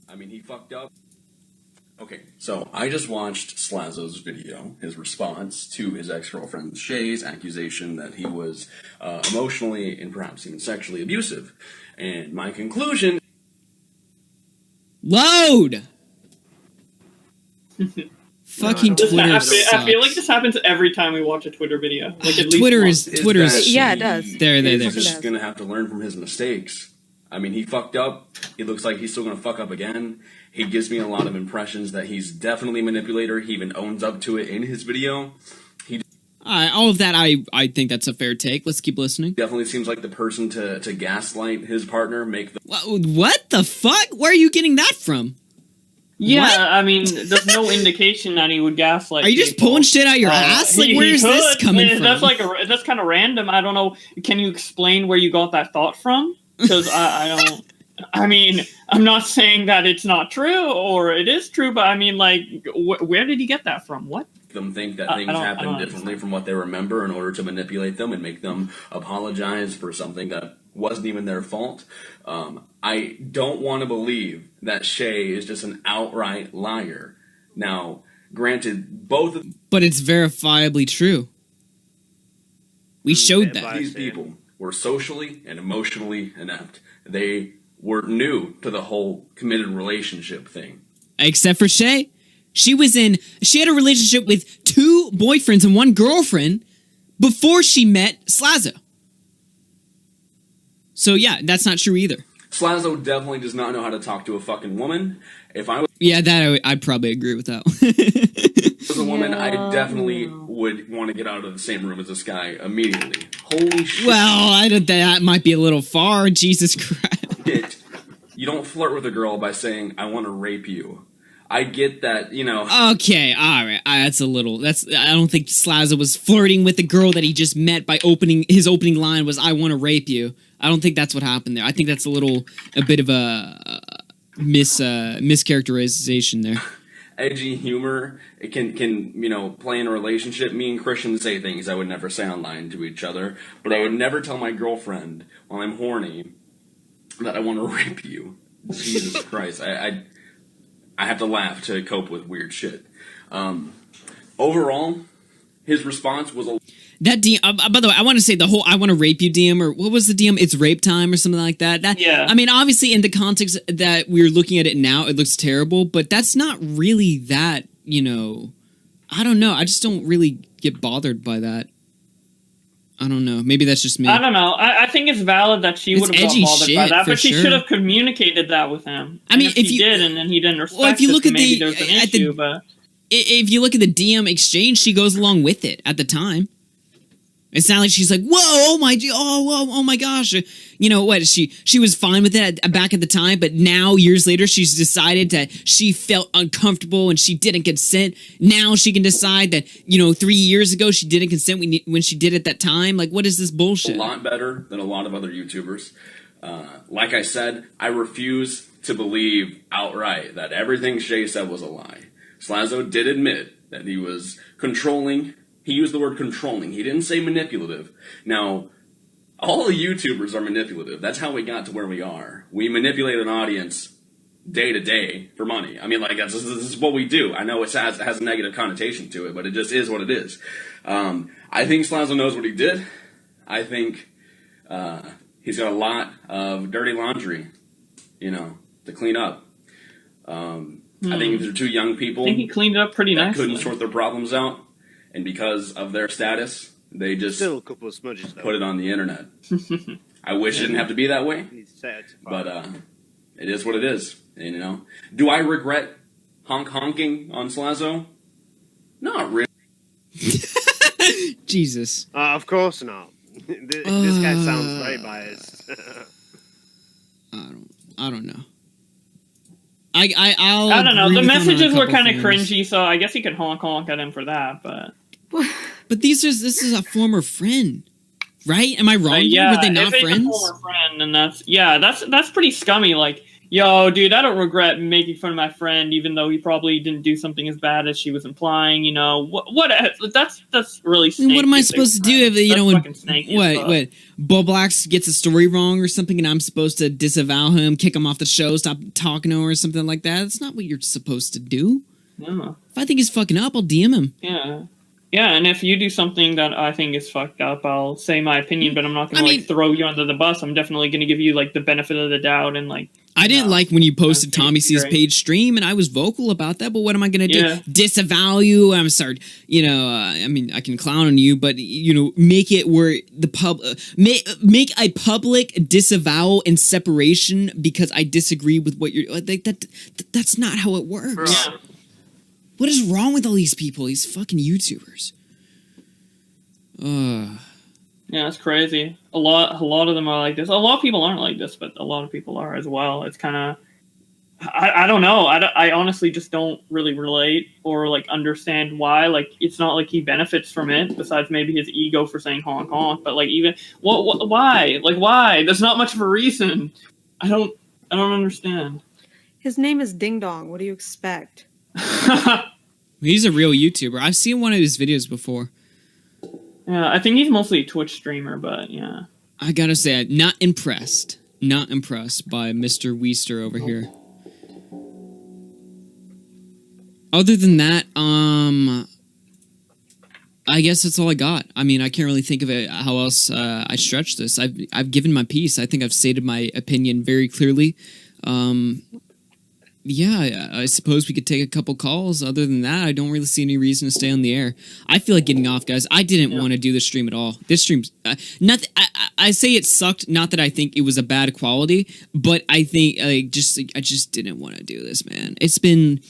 I mean, he fucked up. Okay, so I just watched Slazo's video, his response to his ex-girlfriend Chey's accusation that he was emotionally and perhaps even sexually abusive. And my conclusion... Load! Fucking This Twitter I sucks. feel like this happens every time we watch a Twitter video. Like at least Twitter once. is Twitter's that Yeah, it he does. There. is It just does. gonna have to learn from his mistakes. I mean, he fucked up. He looks like he's still gonna fuck up again. He gives me a lot of impressions that he's definitely a manipulator. He even owns up to it in his video. all of that. I think that's a fair take. Let's keep listening. Definitely seems like the person to gaslight his partner, make the What the fuck? Where are you getting that from? Yeah, What? I mean, there's no indication that he would gaslight. Are you just people. pulling shit out your ass? Like, where's this coming from? That's that's kind of random. I don't know. Can you explain where you got that thought from? Because I don't. I mean, I'm not saying that it's not true or it is true, but I mean, like, where did he get that from? What? them think that I things don't happen differently understand. from what they remember in order to manipulate them and make them apologize for something that wasn't even their fault. I don't want to believe that Chey is just an outright liar. Now, granted, both of But it's verifiably true. We showed yeah, that. but- these people were socially and emotionally inept. They were new to the whole committed relationship thing. Except for Chey. She had a relationship with 2 boyfriends and 1 girlfriend before she met Slazo. So yeah, that's not true either. Slazo definitely does not know how to talk to a fucking woman. If I was Yeah, that I'd probably agree with that. as a woman, I definitely would want to get out of the same room as this guy immediately. Holy shit. Well, that might be a little far. Jesus Christ. You don't flirt with a girl by saying, I want to rape you. I get that, you know. Okay, all right. I don't think Slazo was flirting with the girl that he just met by his opening line was, I want to rape you. I don't think that's what happened there. I think that's a bit of a mischaracterization there. Edgy humor, it can play in a relationship. Me and Christian say things I would never say online to each other, but I would never tell my girlfriend while I'm horny that I want to rape you. Jesus Christ. I have to laugh to cope with weird shit. Overall, his response was that DM. By the way, I want to say the whole "I want to rape you" DM, or what was the DM? It's rape time or something like that. Yeah. I mean, obviously, in the context that we're looking at it now, it looks terrible, but that's not really that. I don't know. I just don't really get bothered by that. I don't know. Maybe that's just me. I don't know. I think it's valid that she would have got bothered by that, but she should have communicated that with him. I mean, if he did, and then he didn't respect well, if you look it, at maybe there's an issue. But if you look at the DM exchange, she goes along with it at the time. It's not like she's like, "Whoa, oh my gosh!" You know what? She was fine with it back at the time, but now years later, she's decided that she felt uncomfortable and she didn't consent. Now she can decide that 3 years ago she didn't consent when she did at that time. Like, what is this bullshit? A lot better than a lot of other YouTubers. Like I said, I refuse to believe outright that everything Chey said was a lie. Slazo did admit that he was controlling. He used the word controlling. He didn't say manipulative. Now, all the YouTubers are manipulative. That's how we got to where we are. We manipulate an audience day to day for money. I mean, like, this is what we do. I know it has a negative connotation to it, but it just is what it is. I think Slazo knows what he did. I think he's got a lot of dirty laundry, to clean up. I think these are two young people. I think he cleaned it up pretty that nicely. couldn't sort their problems out. And because of their status, they just Still a couple of smudges, though. put it on the internet. I wish it didn't have to be that way, but it is what it is. And, do I regret honking on Slazo? Not really. Jesus. Of course not. This guy sounds very biased. I don't know. I don't know. The messages were kind of cringy, so I guess you could honk at him for that. But this is a former friend, right? Am I wrong? Yeah, were they not friends? A former friend, and that's pretty scummy. Like, yo, dude, I don't regret making fun of my friend, even though he probably didn't do something as bad as she was implying. That's really snake. What am I supposed to do if when Boblax gets a story wrong or something, and I'm supposed to disavow him, kick him off the show, stop talking to him, or something like that? That's not what you're supposed to do. No. If I think he's fucking up, I'll DM him. Yeah. Yeah, and if you do something that I think is fucked up, I'll say my opinion, but I'm not going to throw you under the bus. I'm definitely going to give you the benefit of the doubt and I didn't like when you posted Tommy C's page stream, and I was vocal about that. But what am I going to do? Disavow you? I'm sorry. I mean, I can clown on you, but make it where make a public disavowal and separation because I disagree with what you're that's not how it works. Yeah. What is wrong with all these people? These fucking YouTubers. Yeah, it's crazy. A lot of them are like this. A lot of people aren't like this, but a lot of people are as well. It's kind of, I don't know. I honestly just don't really relate or understand why. It's not like he benefits from it, besides maybe his ego for saying honk honk. But even why? Why? There's not much of a reason. I don't understand. His name is Ding Dong. What do you expect? He's a real YouTuber. I've seen one of his videos before. Yeah, I think he's mostly a Twitch streamer, but yeah. I gotta say, I'm not impressed. Not impressed by Mr. Weister over here. Other than that, I guess that's all I got. I mean, I can't really think of it how else I stretch this. I've given my piece. I think I've stated my opinion very clearly. Yeah, I suppose we could take a couple calls. Other than that, I don't really see any reason to stay on the air. I feel like getting off, guys. I didn't want to do this stream at all. This stream's I say it sucked. Not that I think it was a bad quality, but I think I just didn't want to do this, man. It's been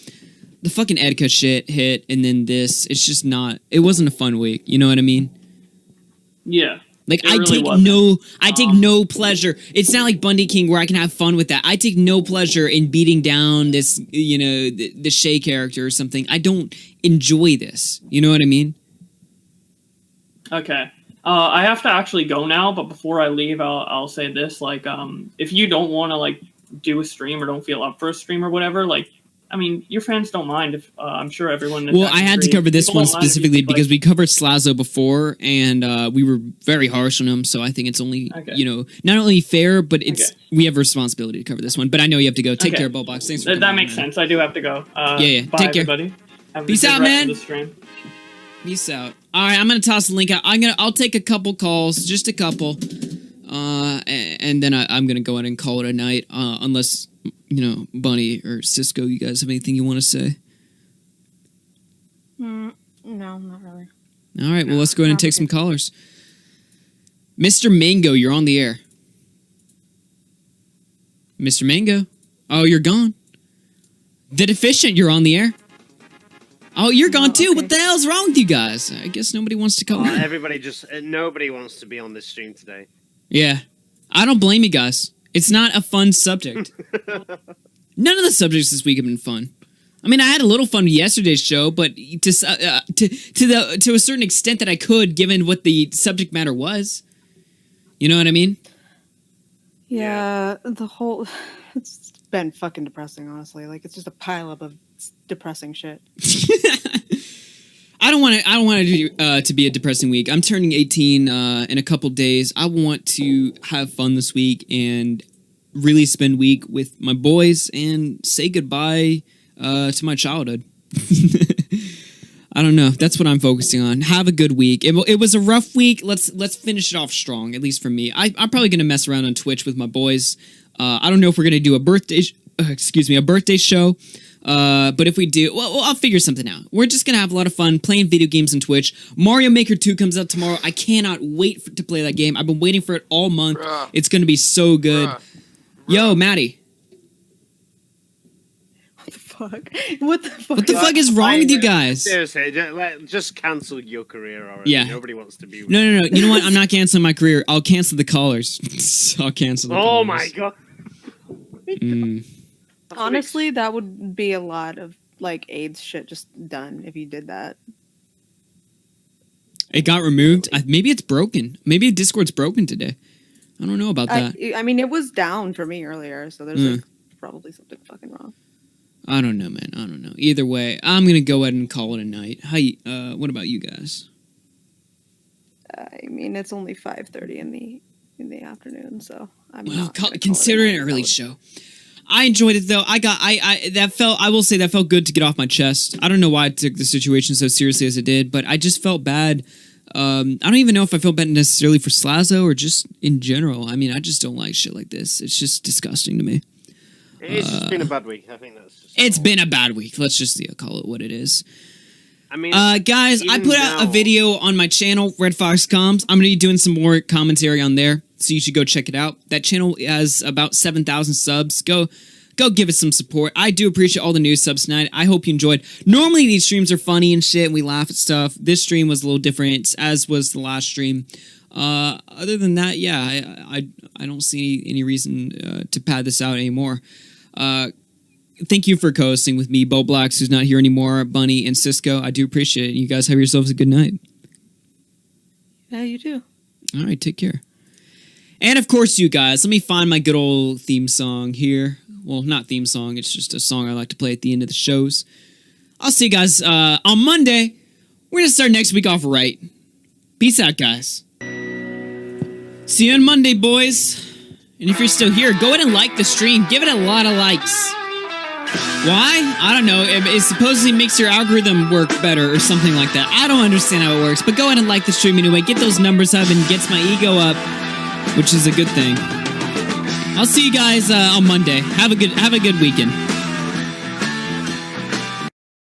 the fucking Edka shit hit, and then this. It's just not. It wasn't a fun week. You know what I mean? Yeah. Like It I really take wasn't. I take no pleasure. It's not like Bundy King where I can have fun with that. I take no pleasure in beating down this, the Chey character or something. I don't enjoy this. You know what I mean? Okay. I have to actually go now, but before I leave, I'll say this: like, if you don't want to like do a stream or don't feel up for a stream or whatever, like, I mean, your fans don't mind if I'm sure everyone. Well, I had to cover this one specifically because we covered Slazo before, and we were very harsh on him. So I think it's only not only fair, but it's we have a responsibility to cover this one. But I know you have to go. Take care, Ballbox. Thanks for coming that makes man. sense. I do have to go. Yeah. Bye, Take care. everybody. Have a Peace good out, rest man. of the stream. Peace out. All right, I'm gonna toss the link out. I'll take a couple calls, just a couple, and then I'm gonna go ahead and call it a night. Unless Bunny or Cisco, you guys have anything you want to say? No, not really. All right, well, let's go ahead and take some callers. Mr. Mango, you're on the air. Mr. Mango, oh, you're gone. The Deficient, you're on the air. Oh, you're gone too. Okay. What the hell's wrong with you guys? I guess nobody wants to call in. Everybody nobody wants to be on this stream today. Yeah. I don't blame you guys. It's not a fun subject. None of the subjects this week have been fun. I mean, I had a little fun with yesterday's show, but to a certain extent that I could, given what the subject matter was. You know what I mean? Yeah, the whole it's been fucking depressing, honestly. Like it's just a pileup of depressing shit. I don't want it to be a depressing week. I'm turning 18 in a couple days. I want to have fun this week and really spend week with my boys and say goodbye to my childhood. I don't know. That's what I'm focusing on. Have a good week. It was a rough week. Let's finish it off strong, at least for me. I'm probably gonna mess around on Twitch with my boys. I don't know if we're gonna do a birthday show. But if we do, well, I'll figure something out. We're just gonna have a lot of fun playing video games on Twitch. Mario Maker 2 comes out tomorrow. I cannot wait to play that game. I've been waiting for it all month. It's gonna be so good. Yo, Maddie. What the fuck? What the fuck is wrong with you guys? Seriously, just cancel your career already. Yeah. Nobody wants to be with No. You know what? I'm not canceling my career. I'll cancel the callers. I'll cancel the callers. Oh my god. Honestly, that would be a lot of like AIDS shit just done if you did that. It got removed. Maybe it's broken. Maybe Discord's broken today. I don't know about that. I mean, it was down for me earlier, so there's like, probably something fucking wrong. I don't know, man. I don't know. Either way, I'm gonna go ahead and call it a night. What about you guys? I mean, it's only 5:30 in the afternoon, so I'm Well, not gonna consider call it a an night. early show. I enjoyed it though. I will say that felt good to get off my chest. I don't know why I took the situation so seriously as it did, but I just felt bad. I don't even know if I felt bad necessarily for Slazo or just in general. I mean, I just don't like shit like this. It's just disgusting to me. It's just been a bad week. I think that's just It's been a bad week. Let's just call it what it is. I mean, guys, I put out a video on my channel, Red Fox Comms. I'm going to be doing some more commentary on there, so you should go check it out. That channel has about 7,000 subs. Go give it some support. I do appreciate all the new subs tonight. I hope you enjoyed. Normally, these streams are funny and shit, and we laugh at stuff. This stream was a little different, as was the last stream. Other than that, yeah, I don't see any reason to pad this out anymore. Thank you for co-hosting with me, Bo Blacks, who's not here anymore, Bunny, and Cisco. I do appreciate it. You guys have yourselves a good night. Yeah, you too. All right, take care. And of course, you guys, let me find my good old theme song here. Well, not theme song. It's just a song I like to play at the end of the shows. I'll see you guys on Monday. We're going to start next week off right. Peace out, guys. See you on Monday, boys. And if you're still here, go ahead and like the stream. Give it a lot of likes. Why? I don't know. It supposedly makes your algorithm work better or something like that. I don't understand how it works, but go ahead and like the stream anyway. Get those numbers up and gets my ego up, which is a good thing. I'll see you guys on Monday. Have a good weekend.